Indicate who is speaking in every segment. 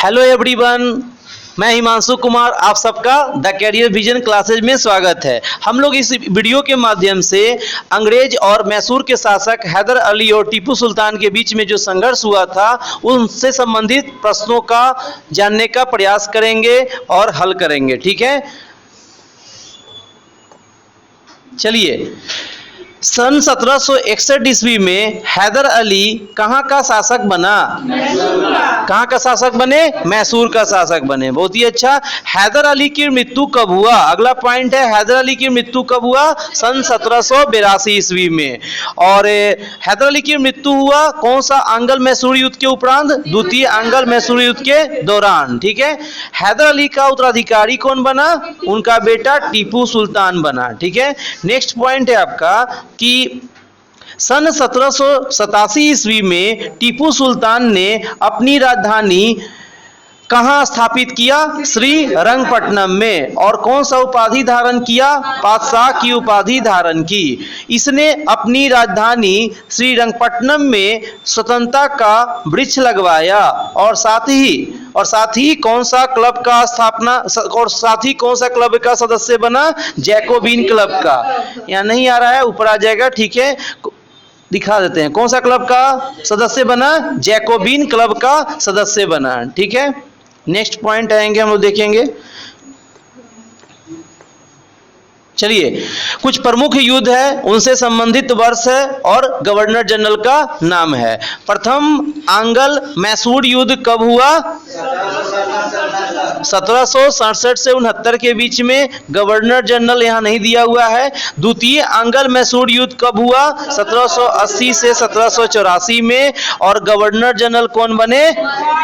Speaker 1: Hello everyone, मैं हिमांशु कुमार आप सबका द कैरियर विजन क्लासेज में स्वागत है। हम लोग इस वीडियो के माध्यम से अंग्रेज और मैसूर के शासक हैदर अली और टीपू सुल्तान के बीच में जो संघर्ष हुआ था उनसे संबंधित प्रश्नों का जानने का प्रयास करेंगे और हल करेंगे। ठीक है, चलिए। सन 1761 ईस्वी में हैदर अली कहाँ का शासक बना? कहाँ का शासक बने? मैसूर का शासक बने। बहुत ही अच्छा। हैदर अली की मृत्यु कब हुआ? अगला पॉइंट है, हैदर अली की मृत्यु कब हुआ? सन 1782 ईस्वी में। और हैदर अली की मृत्यु हुआ कौन सा? आंग्ल मैसूर युद्ध के उपरांत, द्वितीय आंग्ल मैसूर युद्ध के दौरान। ठीक है। हैदर अली का उत्तराधिकारी कौन बना? उनका बेटा टीपू सुल्तान बना। ठीक है। नेक्स्ट पॉइंट है आपका कि सन 1787 ईस्वी में टीपू सुल्तान ने अपनी राजधानी कहाँ स्थापित किया? श्रीरंगपट्टनम में। और कौन सा उपाधि धारण किया? बादशाह की उपाधि धारण की। इसने अपनी राजधानी श्रीरंगपट्टनम में स्वतंत्रता का वृक्ष लगवाया और साथ ही कौन सा क्लब का स्थापना और साथ ही कौन सा क्लब का सदस्य बना? जैकोबिन क्लब का। यहाँ नहीं आ रहा है, ऊपर आ जाएगा। ठीक है, दिखा देते हैं। कौन सा क्लब का सदस्य बना? जैकोबिन क्लब का सदस्य बना। ठीक है। नेक्स्ट पॉइंट आएंगे, हम लोग देखेंगे। चलिए, कुछ प्रमुख युद्ध है, उनसे संबंधित वर्ष है और गवर्नर जनरल का नाम है। प्रथम आंग्ल मैसूर युद्ध कब हुआ? 1767 से 69 के बीच में। गवर्नर जनरल यहाँ नहीं दिया हुआ है। द्वितीय आंग्ल मैसूर युद्ध कब हुआ? 1780 से 1784 में। और गवर्नर जनरल कौन बने?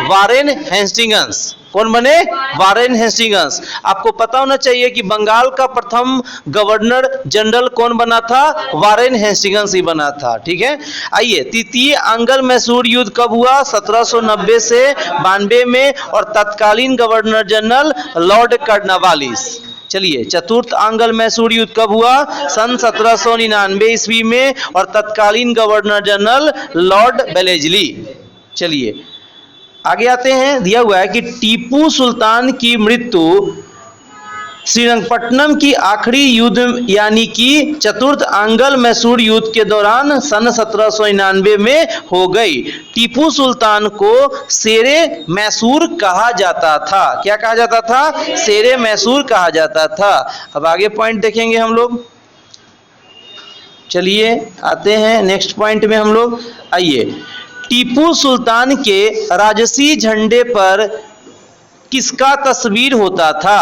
Speaker 1: Warren Hastings. कौन बने? Warren Hastings. आपको पता होना चाहिए कि बंगाल का प्रथम गवर्नर जनरल कौन बना था? वारेन हेस्टिंग्स ही बना था। ठीक है। आइए, तृतीय आंग्ल मैसूर युद्ध कब हुआ? 1790 से 92 में। और तत्कालीन गवर्नर जनरल लॉर्ड कॉर्नवालिस। चलिए, चतुर्थ आंग्ल मैसूर युद्ध कब हुआ? सन 1799 ईस्वी में। और तत्कालीन गवर्नर जनरल लॉर्ड वेलेस्ली। चलिए आगे आते हैं। दिया हुआ है कि टीपू सुल्तान की मृत्यु श्रीरंगपट्टनम की आखिरी युद्ध यानी कि चतुर्थ आंग्ल मैसूर युद्ध के दौरान सन 1799 में हो गई। टीपू सुल्तान को शेरे मैसूर कहा जाता था। क्या कहा जाता था? शेरे मैसूर कहा जाता था। अब आगे पॉइंट देखेंगे हम लोग। चलिए आते हैं नेक्स्ट पॉइंट में हम लोग। आइए, टीपू सुल्तान के राजसी झंडे पर किसका तस्वीर होता था?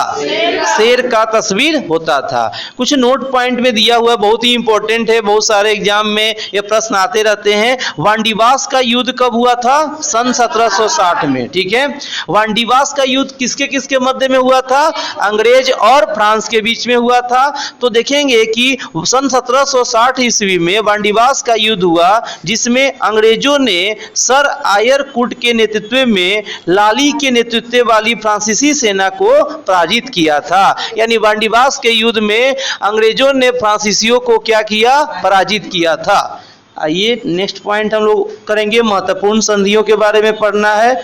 Speaker 1: शेर का तस्वीर होता था। कुछ नोट पॉइंट में दिया हुआ, बहुत ही इंपॉर्टेंट है, बहुत सारे एग्जाम में ये प्रश्न आते रहते हैं। वांडीवास का युद्ध कब हुआ था? सन 1760 में। ठीक है। वांडीवास का युद्ध किसके किसके मध्य में हुआ था? अंग्रेज और फ्रांस के बीच में हुआ था। तो देखेंगे कि सन 1760 ईस्वी में वांडीवास का युद्ध हुआ, जिसमें अंग्रेजों ने सर आयरकुट के नेतृत्व में लाली के नेतृत्व वाली फ्रांसीसी सेना को पराजित किया था। यानी वांडीवास के युद्ध में अंग्रेजों ने फ्रांसीसियों को क्या किया? पराजित किया था। आइए नेक्स्ट पॉइंट हम लोग करेंगे। महत्वपूर्ण संधियों के बारे में पढ़ना है।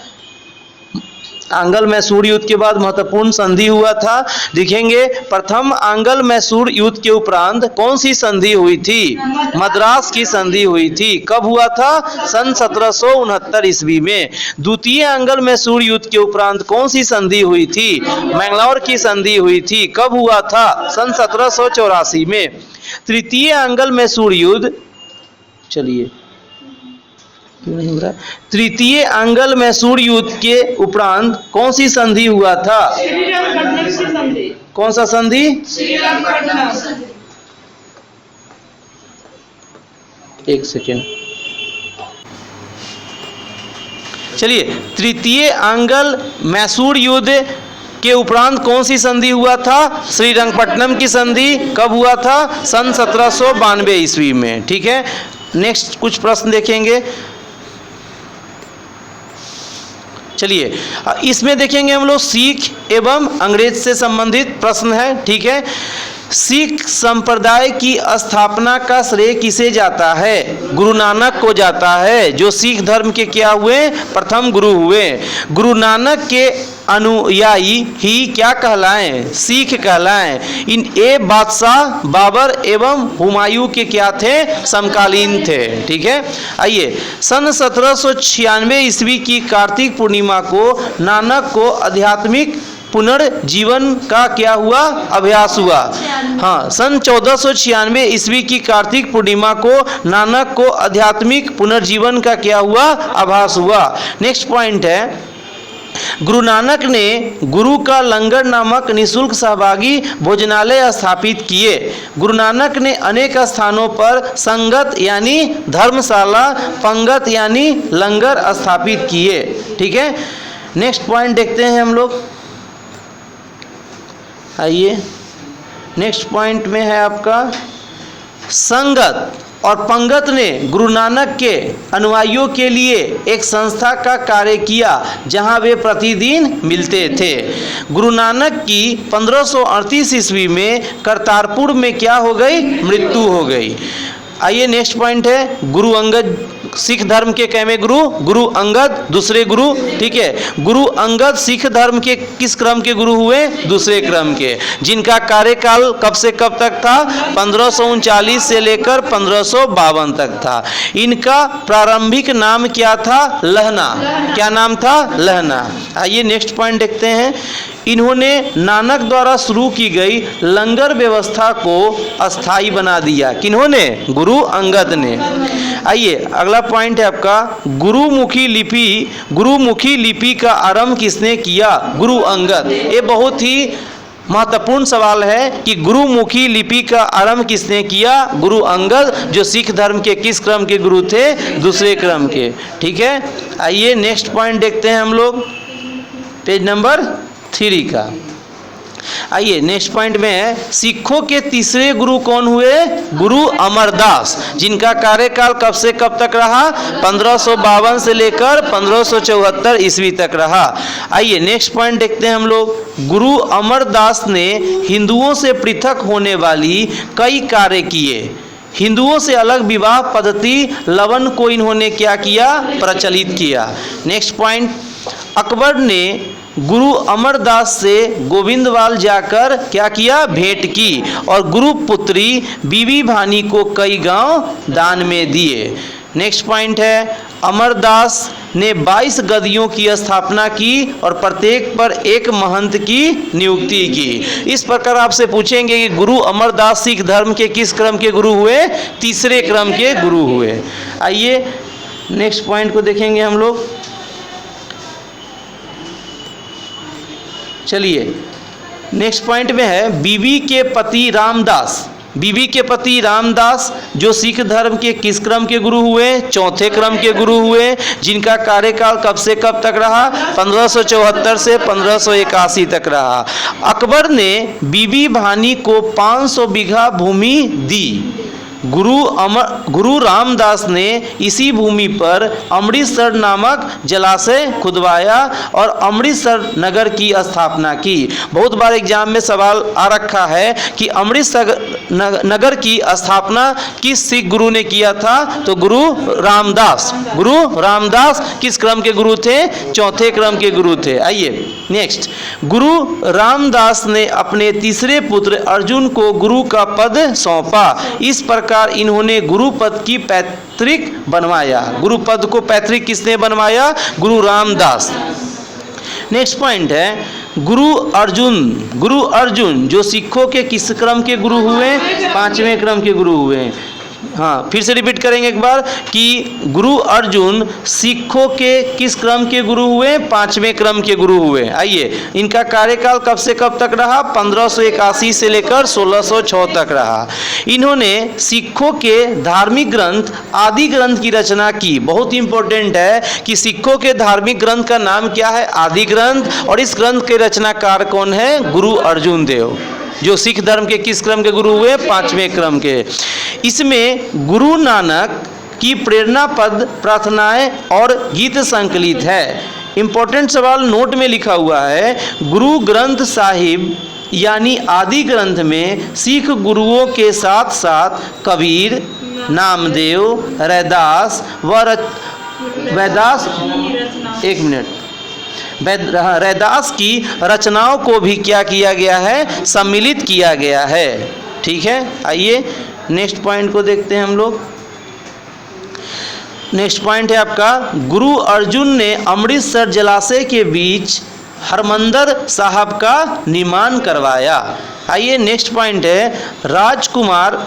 Speaker 1: आंग्ल मैसूर युद्ध के बाद महत्वपूर्ण संधि हुआ था। देखेंगे, प्रथम आंग्ल मैसूर युद्ध के उपरांत कौन सी संधि हुई थी? मद्रास की संधि हुई थी। कब हुआ था? सन 1769 ईस्वी में। द्वितीय आंग्ल मैसूर युद्ध के उपरांत कौन सी संधि हुई थी? मैंगलोर की संधि हुई थी। कब हुआ था? सन 1784 में। तृतीय आंग्ल मैसूर युद्ध, चलिए तृतीय आंग्ल मैसूर युद्ध के उपरांत कौन सी संधि हुआ था? कौन सा संधि? एक सेकेंड। चलिए, तृतीय आंग्ल मैसूर युद्ध के उपरांत कौन सी संधि हुआ था? श्रीरंगपट्टनम की संधि। कब हुआ था? सन 1792 ईस्वी में। ठीक है। नेक्स्ट कुछ प्रश्न देखेंगे। चलिए, इसमें देखेंगे हम लोग सिख एवं अंग्रेज से संबंधित प्रश्न है। ठीक है। सिख संप्रदाय की स्थापना का श्रेय किसे जाता है? गुरु नानक को जाता है, जो सिख धर्म के क्या हुए? प्रथम गुरु हुए। गुरु नानक के अनुयायी ही क्या कहलाएं? सिख कहलाएं। इन ये बादशाह बाबर एवं हुमायूं के क्या थे? समकालीन थे। ठीक है, आइए सन 1796 ईस्वी की कार्तिक पूर्णिमा को नानक को आध्यात्मिक पुनर्जीवन का क्या हुआ? अभ्यास हुआ। हाँ, सन 1496 ईस्वी की कार्तिक पूर्णिमा को नानक को आध्यात्मिक पुनर्जीवन का क्या हुआ? आभास हुआ। नेक्स्ट पॉइंट है, गुरु नानक ने गुरु का लंगर नामक निःशुल्क सहभागी भोजनालय स्थापित किए। गुरु नानक ने अनेक स्थानों पर संगत यानी धर्मशाला, पंगत यानी लंगर स्थापित किए। ठीक है, नेक्स्ट पॉइंट देखते हैं हम लोग। आइए नेक्स्ट पॉइंट में है आपका, संगत और पंगत ने गुरु नानक के अनुयायियों के लिए एक संस्था का कार्य किया जहां वे प्रतिदिन मिलते थे। गुरु नानक की 1538 ईस्वी में करतारपुर में क्या हो गई? मृत्यु हो गई। आइए नेक्स्ट पॉइंट है, गुरु अंगद सिख धर्म के कैमे गुरु? गुरु अंगद दूसरे गुरु। ठीक है, गुरु अंगद सिख धर्म के किस क्रम के गुरु हुए? दूसरे क्रम के, जिनका कार्यकाल कब से कब तक था? 1539 से लेकर 1552 तक था। इनका प्रारंभिक नाम क्या था? लहना। क्या नाम था? लहना। आइए नेक्स्ट पॉइंट देखते हैं, इन्होंने नानक द्वारा शुरू की गई लंगर व्यवस्था को अस्थायी बना दिया। किन्होंने? गुरु अंगद ने। आइए अगला पॉइंट है आपका, गुरुमुखी लिपि का आरंभ किसने किया? गुरु अंगद। ये बहुत ही महत्वपूर्ण सवाल है कि गुरुमुखी लिपि का आरंभ किसने किया? गुरु अंगद, जो सिख धर्म के किस क्रम के गुरु थे? दूसरे क्रम के। ठीक है, आइए नेक्स्ट पॉइंट देखते हैं हम लोग, पेज नंबर 3 का। आइए नेक्स्ट पॉइंट में है, सिखों के तीसरे गुरु कौन हुए? गुरु अमरदास, जिनका कार्यकाल कब से कब तक रहा? 1552 से लेकर 1574 ईस्वी तक रहा। आइए नेक्स्ट पॉइंट देखते हैं हम लोग, गुरु अमरदास ने हिंदुओं से पृथक होने वाली कई कार्य किए। हिंदुओं से अलग विवाह पद्धति लवन को इन्होंने क्या किया? प्रचलित किया। नेक्स्ट पॉइंट, अकबर ने गुरु अमरदास से गोविंदवाल जाकर क्या किया? भेंट की और गुरु पुत्री बीबी भानी को कई गांव दान में दिए। नेक्स्ट पॉइंट है, अमरदास ने 22 गद्दियों की स्थापना की और प्रत्येक पर एक महंत की नियुक्ति की। इस प्रकार आपसे पूछेंगे कि गुरु अमरदास सिख धर्म के किस क्रम के गुरु हुए? तीसरे क्रम के गुरु हुए। आइए नेक्स्ट पॉइंट को देखेंगे हम लोग। चलिए नेक्स्ट पॉइंट में है, बीवी के पति रामदास। बीवी के पति रामदास जो सिख धर्म के किस क्रम के गुरु हुए? चौथे क्रम के गुरु हुए, जिनका कार्यकाल कब से कब तक रहा? 1574 से 1581 तक रहा। अकबर ने बीबी भानी को 500 बीघा भूमि दी। गुरु रामदास ने इसी भूमि पर अमृतसर नामक जलाशय खुदवाया और अमृतसर नगर की स्थापना की। बहुत बार एग्जाम में सवाल आ रखा है कि अमृतसर नगर की स्थापना किस सिख गुरु ने किया था? तो गुरु रामदास। गुरु रामदास किस क्रम के गुरु थे? चौथे क्रम के गुरु थे। आइए नेक्स्ट, गुरु रामदास ने अपने तीसरे पुत्र अर्जुन को गुरु का पद सौंपा। इस प्रकार इन्होंने गुरु पद की पैतृक बनवाया। गुरु पद को पैतृक किसने बनवाया? गुरु रामदास। नेक्स्ट पॉइंट है, गुरु अर्जुन जो सिखों के किस क्रम के गुरु हुए? 5वें क्रम के गुरु हुए। हाँ, फिर से रिपीट करेंगे एक बार कि गुरु अर्जुन सिखों के किस क्रम के गुरु हुए? 5वें क्रम के गुरु हुए। आइए, इनका कार्यकाल कब से कब तक रहा? 1581 से लेकर 1606 तक रहा। इन्होंने सिखों के धार्मिक ग्रंथ आदि ग्रंथ की रचना की। बहुत इंपॉर्टेंट है कि सिखों के धार्मिक ग्रंथ का नाम क्या है? आदि ग्रंथ। और इस ग्रंथ के रचनाकार कौन है? गुरु अर्जुन देव, जो सिख धर्म के किस क्रम के गुरु हुए? 5वें क्रम के। इसमें गुरु नानक की प्रेरणा पद, प्रार्थनाएं और गीत संकलित है। इंपॉर्टेंट सवाल नोट में लिखा हुआ है, गुरु ग्रंथ साहिब यानी आदि ग्रंथ में सिख गुरुओं के साथ साथ कबीर, नामदेव, रैदास व वैदास रैदास की रचनाओं को भी क्या किया गया है, सम्मिलित किया गया है। ठीक है, आइए नेक्स्ट पॉइंट को देखते हैं हम लोग। नेक्स्ट पॉइंट है आपका, गुरु अर्जुन ने अमृतसर जलाशय के बीच हरमंदर साहब का निर्माण करवाया। आइए नेक्स्ट पॉइंट है, राजकुमार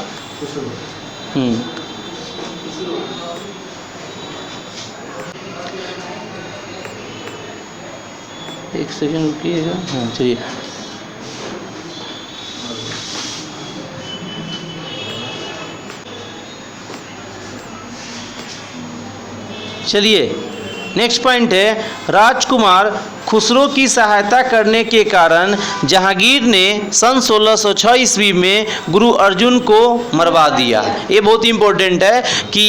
Speaker 1: एक सेकंड रुकिएगा। हाँ चलिए, नेक्स्ट पॉइंट है, राजकुमार खुसरो की सहायता करने के कारण जहांगीर ने सन 1606 ईस्वी में गुरु अर्जुन को मरवा दिया। ये बहुत इंपॉर्टेंट है कि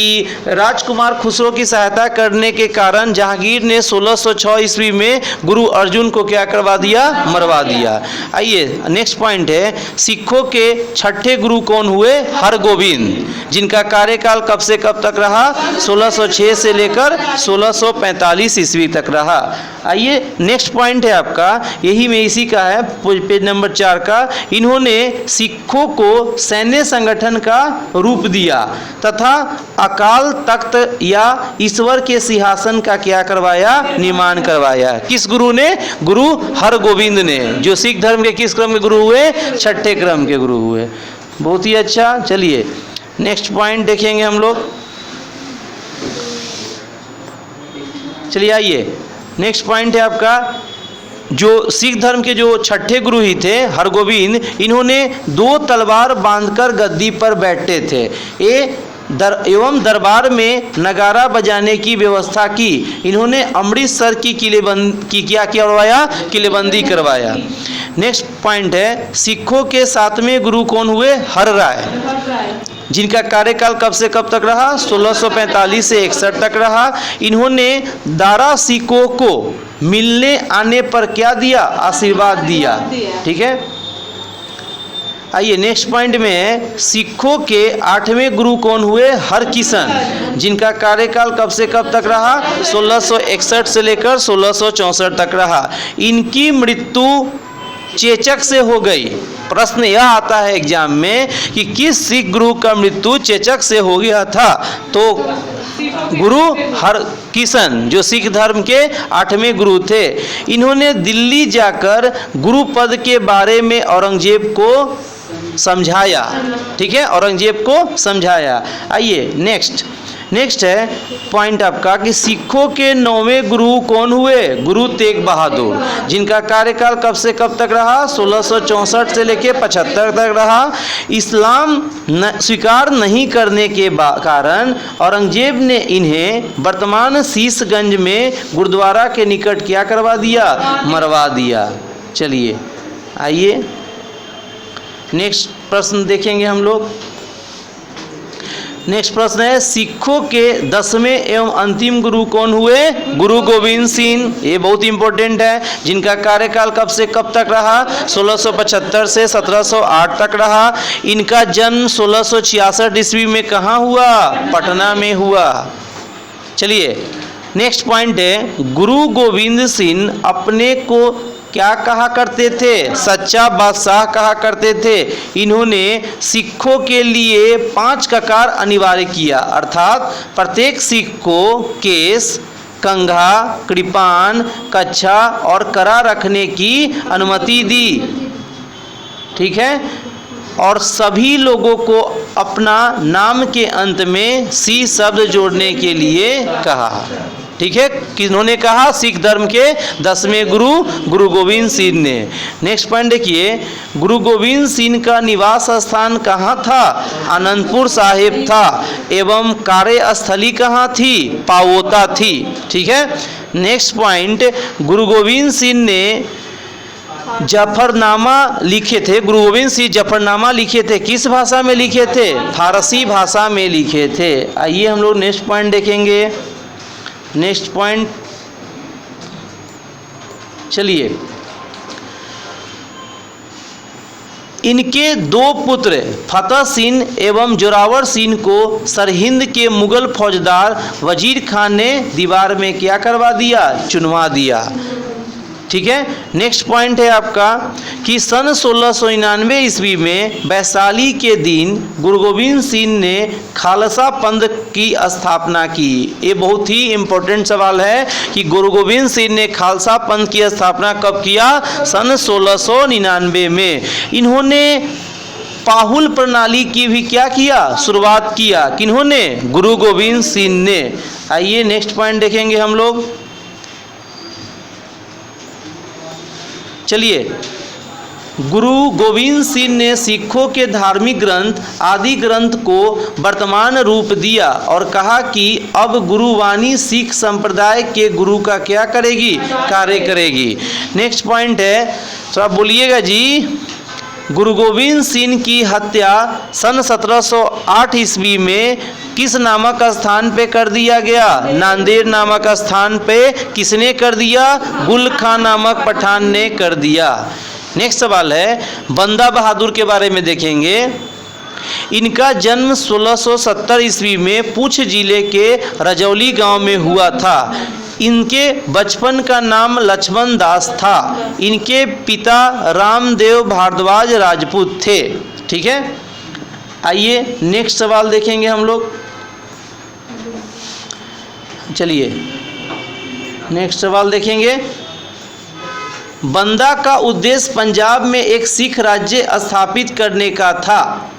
Speaker 1: राजकुमार खुसरो की सहायता करने के कारण जहांगीर ने 1606 ईस्वी में गुरु अर्जुन को क्या करवा दिया, मरवा दिया। आइए नेक्स्ट पॉइंट है, सिखों के छठे गुरु कौन हुए, हरगोविंद, जिनका कार्यकाल कब से कब तक रहा, 1606 से लेकर 1645 ईस्वी तक रहा। आइए नेक्स्ट पॉइंट है आपका, यही में इसी का है, पेज नंबर 4 का, इन्होंने सिखों को सैन्य संगठन का रूप दिया तथा अकाल तख्त या ईश्वर के सिंहासन का क्या करवाया, निर्माण करवाया। किस गुरु ने, गुरु हरगोविंद ने, जो सिख धर्म के किस क्रम के गुरु हुए, छठे क्रम के गुरु हुए। बहुत ही अच्छा। चलिए नेक्स्ट पॉइंट देखेंगे हम लोग। चलिए आइए नेक्स्ट पॉइंट है आपका, जो सिख धर्म के जो छठे गुरु ही थे हरगोविंद, इन्होंने 2 तलवार बांधकर गद्दी पर बैठते थे एवं दरबार में नगारा बजाने की व्यवस्था की। इन्होंने अमृतसर की क्या करवाया, किलेबंदी करवाया। नेक्स्ट पॉइंट है, सिखों के 7वें गुरु कौन हुए, हर राय, जिनका कार्यकाल कब से कब तक रहा, 1645 से 61 तक रहा। इन्होंने दारा सिखों को मिलने आने पर क्या दिया, आशीर्वाद दिया। ठीक है, आइए नेक्स्ट पॉइंट में है, सिखों के 8वें गुरु कौन हुए, हरकिशन, जिनका कार्यकाल कब से कब तक रहा, 1661 से लेकर 1664 तक रहा। इनकी मृत्यु चेचक से हो गई। प्रश्न यह आता है एग्जाम में कि किस सिख गुरु का मृत्यु चेचक से हो गया था, तो गुरु हरकिशन, जो सिख धर्म के 8वें गुरु थे। इन्होंने दिल्ली जाकर गुरु पद के बारे में औरंगजेब को समझाया। ठीक है, औरंगजेब को समझाया। आइए नेक्स्ट है पॉइंट आपका कि सिखों के 9वें गुरु कौन हुए, गुरु तेग बहादुर, जिनका कार्यकाल कब से कब तक रहा, 1664 से लेकर 75 तक रहा। इस्लाम स्वीकार नहीं करने के कारण औरंगजेब ने इन्हें वर्तमान शीशगंज में गुरुद्वारा के निकट क्या करवा दिया, मरवा दिया। चलिए आइए नेक्स्ट प्रश्न देखेंगे हम लोग। नेक्स्ट प्रश्न है, सिखों के 10वें एवं अंतिम गुरु कौन हुए, गुरु गोविंद सिंह। ये बहुत इंपॉर्टेंट है, जिनका कार्यकाल कब से कब तक रहा, 1675 से 1708 तक रहा। इनका जन्म 1666 ईस्वी में कहाँ हुआ, पटना में हुआ। चलिए नेक्स्ट पॉइंट है, गुरु गोविंद सिंह अपने को क्या कहा करते थे, सच्चा बादशाह कहा करते थे। इन्होंने सिखों के लिए 5 ककार अनिवार्य किया, अर्थात प्रत्येक सिख को केस, कंघा, कृपान, कच्छा और करा रखने की अनुमति दी। ठीक है, और सभी लोगों को अपना नाम के अंत में सी शब्द जोड़ने के लिए कहा। ठीक है, किन्होंने कहा, सिख धर्म के 10वें गुरु गुरु गोविंद सिंह ने। नेक्स्ट पॉइंट देखिए, गुरु गोविंद सिंह का निवास स्थान कहाँ था, आनंदपुर साहिब था एवं कार्यस्थली कहाँ थी, पावोता थी। ठीक है, नेक्स्ट पॉइंट, गुरु गोविंद सिंह ने जफरनामा लिखे थे। गुरु गोविंद सिंह जफरनामा लिखे थे, किस भाषा में लिखे थे, फारसी भाषा में लिखे थे। आइए हम लोग नेक्स्ट पॉइंट देखेंगे। नेक्स्ट पॉइंट, चलिए इनके दो पुत्र फतेह सिंह एवं जोरावर सिंह को सरहिंद के मुगल फौजदार वजीर खान ने दीवार में क्या करवा दिया, चुनवा दिया। ठीक है। नेक्स्ट पॉइंट है आपका कि सन 1699 ईस्वी में वैशाली के दिन गुरु गोविंद सिंह ने खालसा पंथ की स्थापना की। ये बहुत ही इम्पोर्टेंट सवाल है कि गुरु गोविंद सिंह ने खालसा पंथ की स्थापना कब किया, सन 1699 में। इन्होंने पाहुल प्रणाली की भी क्या किया, शुरुआत किया। किन्होंने, गुरु गोविंद सिंह ने। आइए नेक्स्ट पॉइंट देखेंगे हम लोग। चलिए, गुरु गोविंद सिंह ने सिखों के धार्मिक ग्रंथ आदि ग्रंथ को वर्तमान रूप दिया और कहा कि अब गुरुवाणी सिख संप्रदाय के गुरु का क्या करेगी, कार्य करेगी। नेक्स्ट पॉइंट है, तो आप बोलिएगा जी। गुरु गोविंद सिंह की हत्या सन 1708 ईस्वी में किस नामक स्थान पे कर दिया गया, नांदेड़ नामक स्थान पे किसने कर दिया, गुल खां नामक पठान ने कर दिया। नेक्स्ट सवाल है, बंदा बहादुर के बारे में देखेंगे। इनका जन्म 1670 ईस्वी में पुंछ जिले के रजौली गांव में हुआ था। इनके बचपन का नाम लक्ष्मण दास था। इनके पिता रामदेव भारद्वाज राजपूत थे। ठीक है। आइए नेक्स्ट सवाल देखेंगे हम लोग। चलिए नेक्स्ट सवाल देखेंगे। बंदा का उद्देश्य पंजाब में एक सिख राज्य स्थापित करने का था।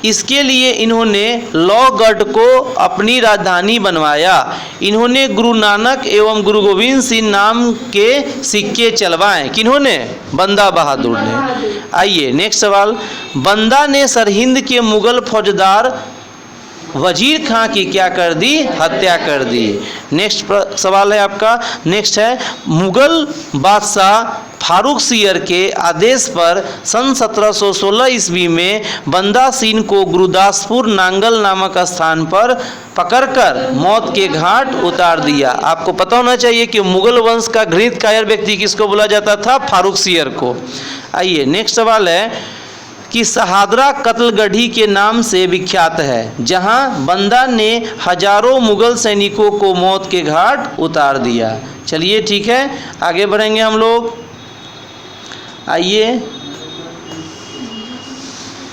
Speaker 1: इसके लिए इन्होंने लौगढ़ को अपनी राजधानी बनवाया। इन्होंने गुरु नानक एवं गुरु गोविंद सिंह नाम के सिक्के चलवाए। किन्होंने, बंदा बहादुर ने। आइए नेक्स्ट सवाल। बंदा ने सरहिंद के मुगल फौजदार वजीर खां की क्या कर दी, हत्या कर दी। नेक्स्ट सवाल है आपका। नेक्स्ट है, मुगल बादशाह फारूक सियर के आदेश पर सन 1716 ईस्वी में बंदा सिंह को गुरुदासपुर नांगल नामक स्थान पर पकड़कर मौत के घाट उतार दिया। आपको पता होना चाहिए कि मुगल वंश का घृणित कायर व्यक्ति किसको बोला जाता था, फारूक सियर को। आइए नेक्स्ट सवाल है कि शहादरा कत्लगढ़ी के नाम से विख्यात है, जहां बंदा ने हजारों मुगल सैनिकों को मौत के घाट उतार दिया। चलिए ठीक है, आगे बढ़ेंगे हम लोग। आइए,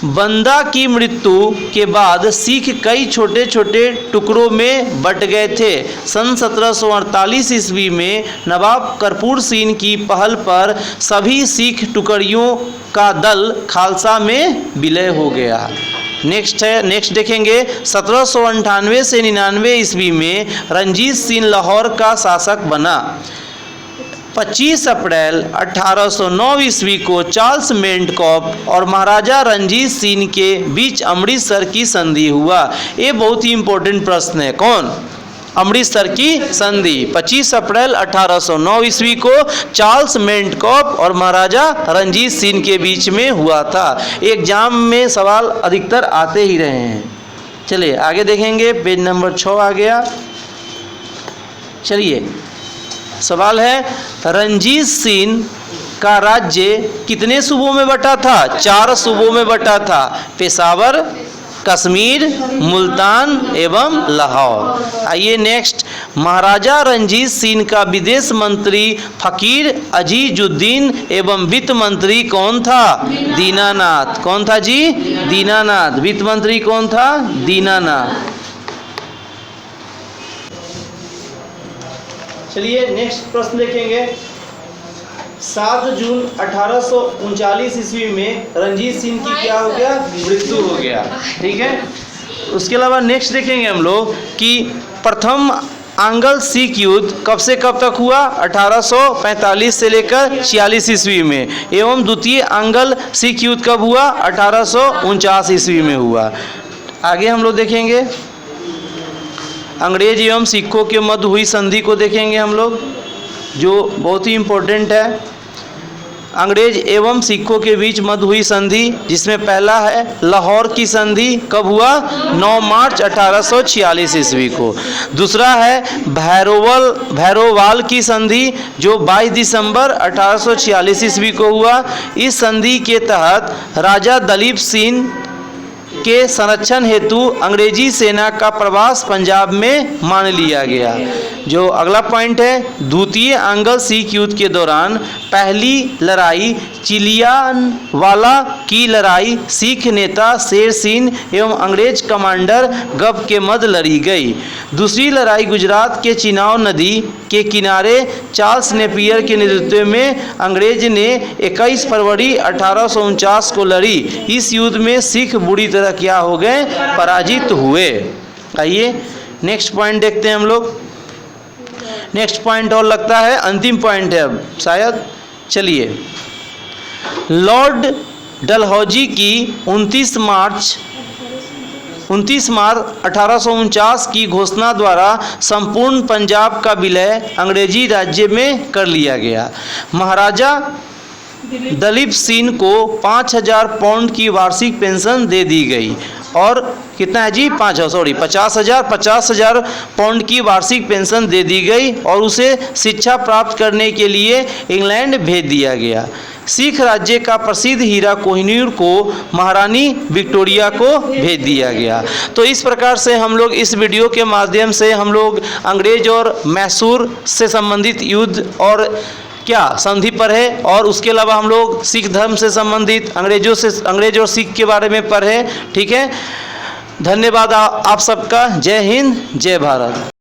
Speaker 1: बंदा की मृत्यु के बाद सिख कई छोटे छोटे टुकड़ों में बट गए थे। सन 1748 ईस्वी में नवाब कर्पूर सिंह की पहल पर सभी सिख टुकड़ियों का दल खालसा में विलय हो गया। नेक्स्ट देखेंगे। 1798 से 99 ईस्वी में रंजीत सिंह लाहौर का शासक बना। 25 अप्रैल 1809 ईस्वी को चार्ल्स मेंटकॉप और महाराजा रंजीत सिंह के बीच अमृतसर की संधि हुआ। ये बहुत ही इंपॉर्टेंट प्रश्न है। कौन, अमृतसर की संधि 25 अप्रैल 1809 ईस्वी को चार्ल्स मेंटकॉप और महाराजा रंजीत सिंह के बीच में हुआ था। एग्जाम में सवाल अधिकतर आते ही रहे हैं। चलिए आगे देखेंगे, पेज नंबर 6 आ गया। चलिए सवाल है, रंजीत सिंह का राज्य कितने सूबों में बटा था, 4 सूबों में बटा था। पेशावर, कश्मीर, मुल्तान एवं लाहौर। आइए नेक्स्ट, महाराजा रंजीत सिंह का विदेश मंत्री फकीर अजीजुद्दीन एवं वित्त मंत्री कौन था, दीनानाथ। कौन था जी, दीनानाथ। वित्त मंत्री कौन था, दीनानाथ। चलिए नेक्स्ट प्रश्न देखेंगे। 7 जून 1839 ईस्वी में रंजीत सिंह की क्या हो गया, मृत्यु हो गया। ठीक है। उसके अलावा नेक्स्ट देखेंगे हम लोग कि प्रथम आंग्ल सिख युद्ध कब से कब तक हुआ, 1845 से लेकर 46 ईस्वी में। एवं द्वितीय आंग्ल सिख युद्ध कब हुआ, 1849 ईस्वी में हुआ। आगे हम लोग देखेंगे अंग्रेज एवं सिखों के मध्य हुई संधि को देखेंगे हम लोग, जो बहुत ही इम्पोर्टेंट है। अंग्रेज एवं सिखों के बीच मध्य हुई संधि, जिसमें पहला है लाहौर की संधि, कब हुआ? 9 मार्च 1846 ईस्वी को। दूसरा है भैरोवाल की संधि, जो 22 दिसंबर 1846 ईस्वी को हुआ। इस संधि के तहत राजा दलीप सिंह के संरक्षण हेतु अंग्रेजी सेना का प्रवास पंजाब में मान लिया गया। जो अगला पॉइंट है, द्वितीय आंग्ल सिख युद्ध के दौरान पहली लड़ाई चिलियानवाला की लड़ाई सिख नेता शेर सिंह एवं अंग्रेज कमांडर गब के मध्य लड़ी गई। दूसरी लड़ाई गुजरात के चिनाब नदी के किनारे चार्ल्स नेपियर के नेतृत्व में अंग्रेज ने 21 फरवरी 1849 को लड़ी। इस युद्ध में सिख बुरी तरह क्या हो गए? पराजित हुए। आइए नेक्स्ट पॉइंट देखते हैं हम लोग। नेक्स्ट पॉइंट और लगता है अंतिम पॉइंट है अब शायद। चलिए, लॉर्ड डलहौजी की 29 मार्च 1849 की घोषणा द्वारा संपूर्ण पंजाब का विलय अंग्रेजी राज्य में कर लिया गया। महाराजा दलीप सिंह को 5,000 पाउंड की वार्षिक पेंशन दे दी गई। और कितना है जी? 50,000 पाउंड की वार्षिक पेंशन दे दी गई और उसे शिक्षा प्राप्त करने के लिए इंग्लैंड भेज दिया गया। सिख राज्य का प्रसिद्ध हीरा कोहिनूर को महारानी विक्टोरिया को भेज दिया गया। तो इस प्रकार से हम लोग इस वीडियो के माध्यम से हम लोग अंग्रेज और मैसूर से संबंधित युद्ध और क्या संधि पढ़े, और उसके अलावा हम लोग सिख धर्म से संबंधित अंग्रेज और सिख के बारे में पढ़े। ठीक है, धन्यवाद आप सबका। जय हिंद, जय भारत।